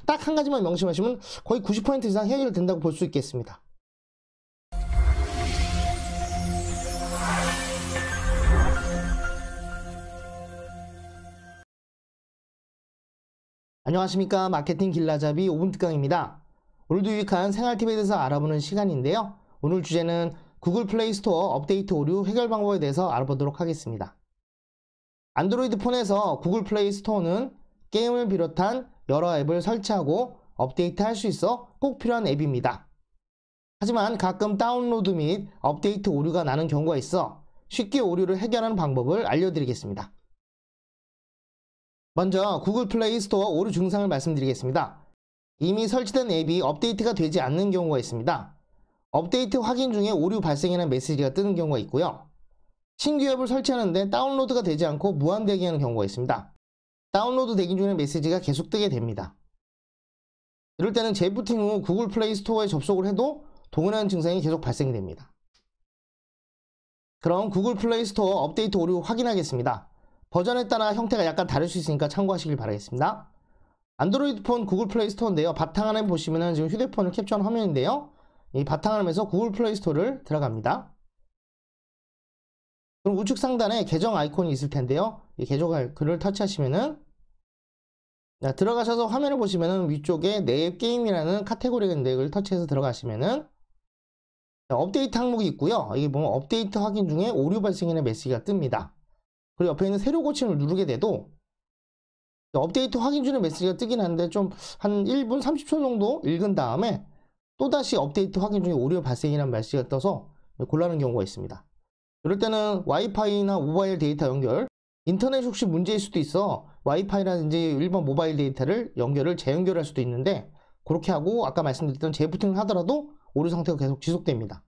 딱 한 가지만 명심하시면 거의 90% 이상 해결된다고 볼 수 있겠습니다. 안녕하십니까. 마케팅 길라잡이 5분 특강입니다. 오늘도 유익한 생활팁에 대해서 알아보는 시간인데요. 오늘 주제는 구글 플레이 스토어 업데이트 오류 해결 방법에 대해서 알아보도록 하겠습니다. 안드로이드 폰에서 구글 플레이 스토어는 게임을 비롯한 여러 앱을 설치하고 업데이트 할 수 있어 꼭 필요한 앱입니다. 하지만 가끔 다운로드 및 업데이트 오류가 나는 경우가 있어 쉽게 오류를 해결하는 방법을 알려드리겠습니다. 먼저 구글 플레이 스토어 오류 증상을 말씀드리겠습니다. 이미 설치된 앱이 업데이트가 되지 않는 경우가 있습니다. 업데이트 확인 중에 오류 발생이라는 메시지가 뜨는 경우가 있고요. 신규 앱을 설치하는데 다운로드가 되지 않고 무한 대기하는 경우가 있습니다. 다운로드 대기 중의 메시지가 계속 뜨게 됩니다. 이럴 때는 재부팅 후 구글 플레이 스토어에 접속을 해도 동일한 증상이 계속 발생이 됩니다. 그럼 구글 플레이 스토어 업데이트 오류 확인하겠습니다. 버전에 따라 형태가 약간 다를 수 있으니까 참고하시길 바라겠습니다. 안드로이드 폰 구글 플레이 스토어인데요. 바탕화면 보시면은 지금 휴대폰을 캡처한 화면인데요. 이 바탕화면에서 구글 플레이 스토어를 들어갑니다. 그럼 우측 상단에 계정 아이콘이 있을 텐데요. 이 계정 글을 터치하시면은 들어가셔서 화면을 보시면은 위쪽에 내 앱 게임이라는 카테고리가 있는데 이걸 터치해서 들어가시면은 업데이트 항목이 있고요. 이게 보면 업데이트 확인 중에 오류 발생이라는 메시지가 뜹니다. 그리고 옆에 있는 새로 고침을 누르게 돼도 업데이트 확인 중의 메시지가 뜨긴 하는데 좀 한 1분 30초 정도 읽은 다음에 또다시 업데이트 확인 중에 오류 발생이라는 메시지가 떠서 곤란한 경우가 있습니다. 이럴 때는 와이파이나 모바일 데이터 연결, 인터넷 혹시 문제일 수도 있어 와이파이라든지 일반 모바일 데이터를 재연결할 수도 있는데 그렇게 하고 아까 말씀드렸던 재부팅을 하더라도 오류 상태가 계속 지속됩니다.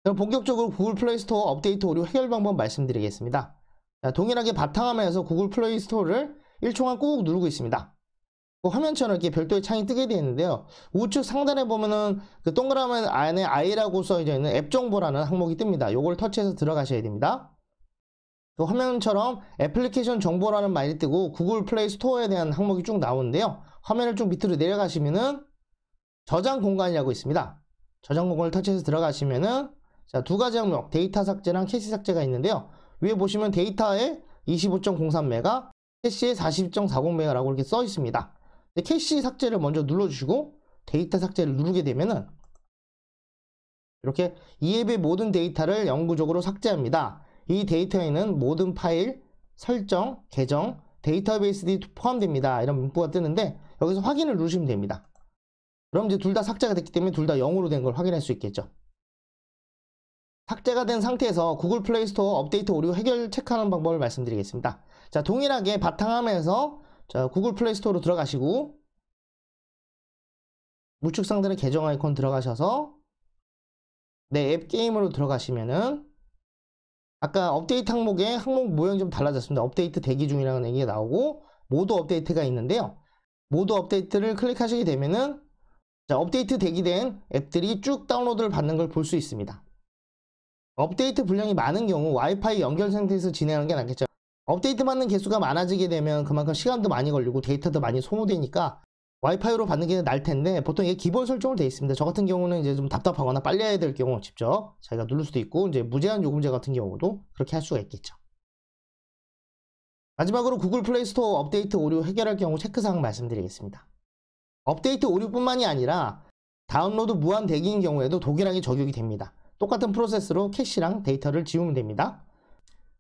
그럼 본격적으로 구글 플레이 스토어 업데이트 오류 해결 방법 말씀드리겠습니다. 자, 동일하게 바탕화면에서 구글 플레이 스토어를 1초간 꾹 누르고 있습니다. 그 화면처럼 이렇게 별도의 창이 뜨게 되어 있는데요. 우측 상단에 보면은 그 동그라미 안에 I라고 써져 있는 앱 정보라는 항목이 뜹니다. 요걸 터치해서 들어가셔야 됩니다. 그 화면처럼 애플리케이션 정보라는 말이 뜨고 구글 플레이 스토어에 대한 항목이 쭉 나오는데요. 화면을 쭉 밑으로 내려가시면은 저장 공간이라고 있습니다. 저장 공간을 터치해서 들어가시면은 자, 두 가지 항목, 데이터 삭제랑 캐시 삭제가 있는데요. 위에 보시면 데이터에 25.03메가, 캐시에 40.40메가라고 이렇게 써 있습니다. 캐시 삭제를 먼저 눌러주시고 데이터 삭제를 누르게 되면은 이렇게 이 앱의 모든 데이터를 영구적으로 삭제합니다. 이 데이터에는 모든 파일, 설정, 계정, 데이터베이스들이 포함됩니다. 이런 문구가 뜨는데 여기서 확인을 누르시면 됩니다. 그럼 이제 둘 다 삭제가 됐기 때문에 둘 다 0으로 된 걸 확인할 수 있겠죠. 삭제가 된 상태에서 구글 플레이 스토어 업데이트 오류 해결 체크하는 방법을 말씀드리겠습니다. 자, 동일하게 바탕화면에서 구글 플레이 스토어로 들어가시고 우측 상단에 계정 아이콘 들어가셔서 내 앱 게임으로 들어가시면은 아까 업데이트 항목에 항목 모양이 좀 달라졌습니다. 업데이트 대기 중이라는 얘기가 나오고 모두 업데이트가 있는데요. 모두 업데이트를 클릭하시게 되면은 자, 업데이트 대기된 앱들이 쭉 다운로드를 받는 걸 볼 수 있습니다. 업데이트 분량이 많은 경우 와이파이 연결 상태에서 진행하는 게 낫겠죠. 업데이트 받는 개수가 많아지게 되면 그만큼 시간도 많이 걸리고 데이터도 많이 소모되니까 와이파이로 받는 게 나을 텐데 보통 이게 기본 설정으로 되어 있습니다. 저 같은 경우는 이제 좀 답답하거나 빨리 해야 될 경우 직접 자기가 누를 수도 있고 이제 무제한 요금제 같은 경우도 그렇게 할 수가 있겠죠. 마지막으로 구글 플레이 스토어 업데이트 오류 해결할 경우 체크사항 말씀드리겠습니다. 업데이트 오류뿐만이 아니라 다운로드 무한 대기인 경우에도 동일하게 적용이 됩니다. 똑같은 프로세스로 캐시랑 데이터를 지우면 됩니다.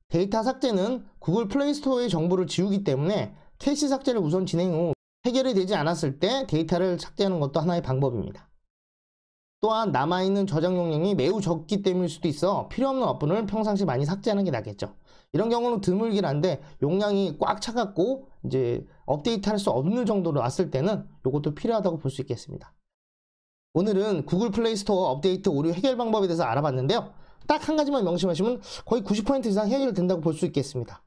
데이터 삭제는 구글 플레이 스토어의 정보를 지우기 때문에 캐시 삭제를 우선 진행 후 해결이 되지 않았을 때 데이터를 삭제하는 것도 하나의 방법입니다. 또한 남아있는 저장 용량이 매우 적기 때문일 수도 있어 필요없는 어플을 평상시 많이 삭제하는 게 낫겠죠. 이런 경우는 드물긴 한데 용량이 꽉 차갖고 이제 업데이트 할 수 없는 정도로 왔을 때는 이것도 필요하다고 볼 수 있겠습니다. 오늘은 구글 플레이 스토어 업데이트 오류 해결 방법에 대해서 알아봤는데요. 딱 한 가지만 명심하시면 거의 90% 이상 해결된다고 볼 수 있겠습니다.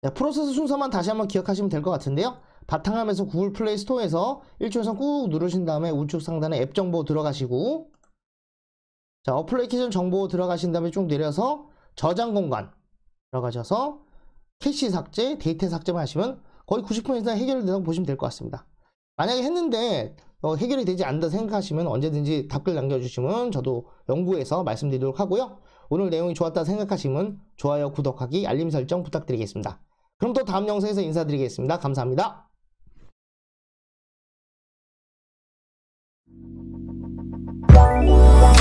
자, 프로세스 순서만 다시 한번 기억하시면 될 것 같은데요. 바탕화면에서 구글 플레이 스토어에서 1초선 꾹 누르신 다음에 우측 상단에 앱 정보 들어가시고 자, 어플리케이션 정보 들어가신 다음에 쭉 내려서 저장 공간 들어가셔서 캐시 삭제, 데이터 삭제만 하시면 거의 90% 이상 해결된다고 보시면 될 것 같습니다. 만약에 했는데 해결이 되지 않는다 생각하시면 언제든지 답글 남겨주시면 저도 연구해서 말씀드리도록 하고요. 오늘 내용이 좋았다 생각하시면 좋아요, 구독하기, 알림 설정 부탁드리겠습니다. 그럼 또 다음 영상에서 인사드리겠습니다. 감사합니다.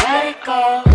Let it go.